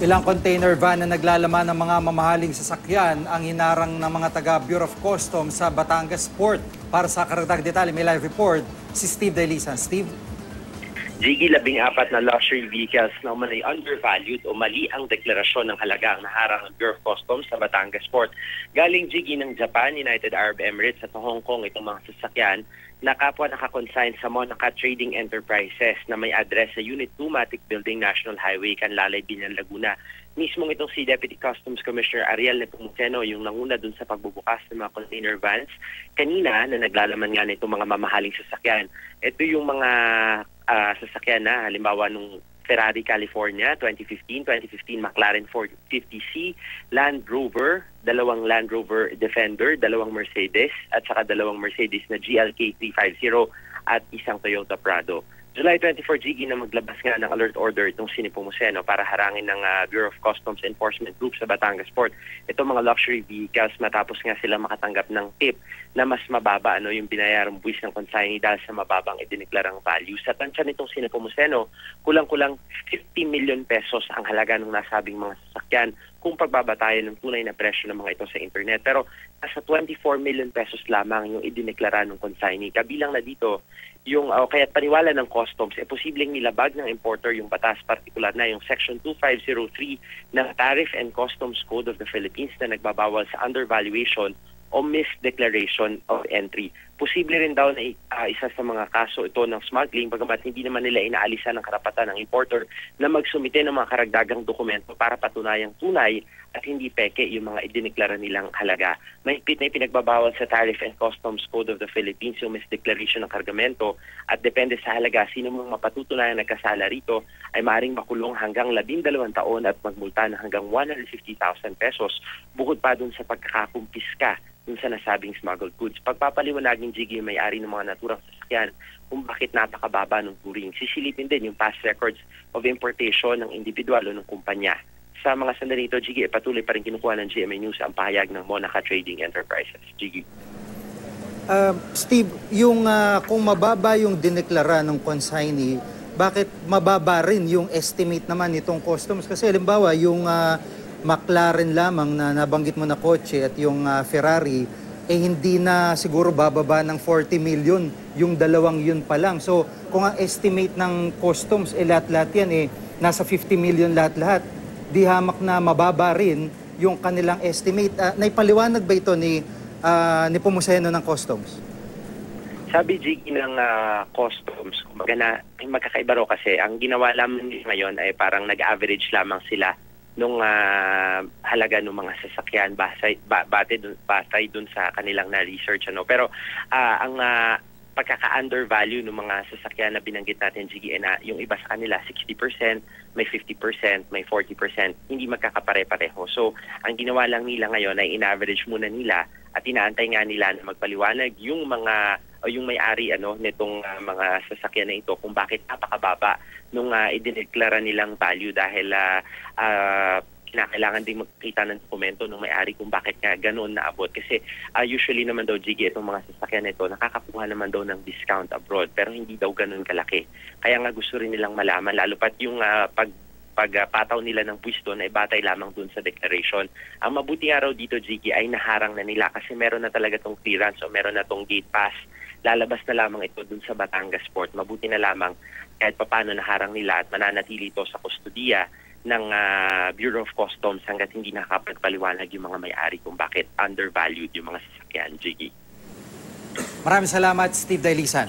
Ilang container van na naglalaman ng mga mamahaling sasakyan ang hinarang ng mga taga Bureau of Customs sa Batangas Port. Para sa karagdag detalye, may live report si Steve Delisan. Steve? Jiggy, 14 na luxury vehicles na umanay undervalued o mali ang deklarasyon ng halaga ang naharang ng Bureau of Customs sa Batangas Port. Galing Jiggy ng Japan, United Arab Emirates at Hong Kong itong mga sasakyan na kapwa nakakonsign sa Monaca Trading Enterprises na may address sa Unit 2 Matic Building, National Highway, Canlalay, Binyan, Laguna. Mismong itong si Deputy Customs Commissioner Ariel Nepomuceno yung nanguna dun sa pagbubukas ng mga container vans kanina na naglalaman nga nitong mga mamahaling sasakyan. Ito yung mga sasakyan na halimbawa nung Ferrari California 2015 McLaren 450C, Land Rover, dalawang Land Rover Defender, dalawang Mercedes at saka dalawang Mercedes na GLK 350 at isang Toyota Prado. July 24, Jiggy, na maglabas nga ng alert order itong si Nepomuceno para harangin ng Bureau of Customs Enforcement Group sa Batangas Port. Ito mga luxury vehicles matapos nga sila makatanggap ng tip na mas mababa yung binayarang buwis ng consignee dahil sa mababang idineklarang value. Sa tansya nitong si Nepomuceno, kulang-kulang 50 million pesos ang halaga ng nasabing mga sasakyan kung pagbabatayan ng tunay na presyo ng mga ito sa internet. Pero nasa 24 million pesos lamang yung idineklara ng consignee. Kabilang na dito yung kaya paniwala ng customs, posibleng nilabag ng importer yung batas, partikular na yung Section 2503 ng Tariff and Customs Code of the Philippines na nagbabawal sa undervaluation o misdeclaration of entry. Posible rin daw na isa sa mga kaso ito ng smuggling, bagamat hindi naman nila inaalisan ng karapatan ng importer na magsumite ng mga karagdagang dokumento para patunayang tunay at hindi peke yung mga idineklara nilang halaga. Mahigpit na ipinagbabawal sa Tariff and Customs Code of the Philippines yung misdeclaration ng kargamento at depende sa halaga, sino mong mapatutunayang nagkasala rito ay maaaring makulong hanggang 12 taon at magmulta na hanggang 150,000 pesos bukod pa dun sa pagkakakumpiska dun sa nasabing smuggled goods. Pagpapaliwanagin, Jiggy, yung may-ari ng mga naturang sasakyan kung bakit napakababa ng turing. Sisilipin din yung past records of importation ng individual o ng kumpanya. Sa mga sandali ito, Jiggy, patuloy pa rin kinukuha ng GMA News ang pahayag ng Monaca Trading Enterprises. Jiggy. Steve, yung kung mababa yung dineklara ng consignee, bakit mababa rin yung estimate naman nitong customs? Kasi halimbawa, yung McLaren lamang na nabanggit mo na kotse at yung Ferrari, hindi na siguro bababa ng 40 million yung dalawang yun pa lang. So kung ang estimate ng customs, lahat-lahat yan, nasa 50 million lahat-lahat, di hamak na mababa rin yung kanilang estimate. Naipaliwanag ba ito ni Nepomuceno ng customs? Sabi, Jiggy, ng customs, kumbaga na magkakaiba raw kasi ang ginawa lamang ngayon ay parang nag-average lamang sila nung halaga ng mga sasakyan batay dun sa kanilang na-research. Pero ang pagkaka-undervalue ng mga sasakyan na binanggit natin, Jiggy, na yung iba sa kanila 60%, may 50%, may 40%, hindi magkakapare-pareho. So ang ginawa lang nila ngayon ay in-average muna nila at inaantay nga nila na magpaliwanag yung mga o yung may-ari nitong mga sasakyan na ito kung bakit napakababa nung idineklara nilang value dahil kinakailangan din magkita ng dokumento ng may-ari kung bakit nga ganoon naabot. Kasi usually naman daw, Jiggy, itong mga sasakyan na ito nakakakuha naman daw ng discount abroad pero hindi daw ganoon kalaki. Kaya nga gusto rin nilang malaman, lalo pat yung pagpataw nila ng pwisto na ibatay lamang dun sa declaration. Ang mabuting araw dito, Jiggy, ay naharang na nila kasi meron na talaga tong clearance o meron na tong gate pass. Lalabas na lamang ito dun sa Batangas Port. Mabuti na lamang kahit paano naharang nila at mananatili ito sa kustudiya ng Bureau of Customs hanggat hindi nakapagpaliwanag yung mga may-ari kung bakit undervalued yung mga sasakyan, Jiggy. Maraming salamat, Steve Delisan.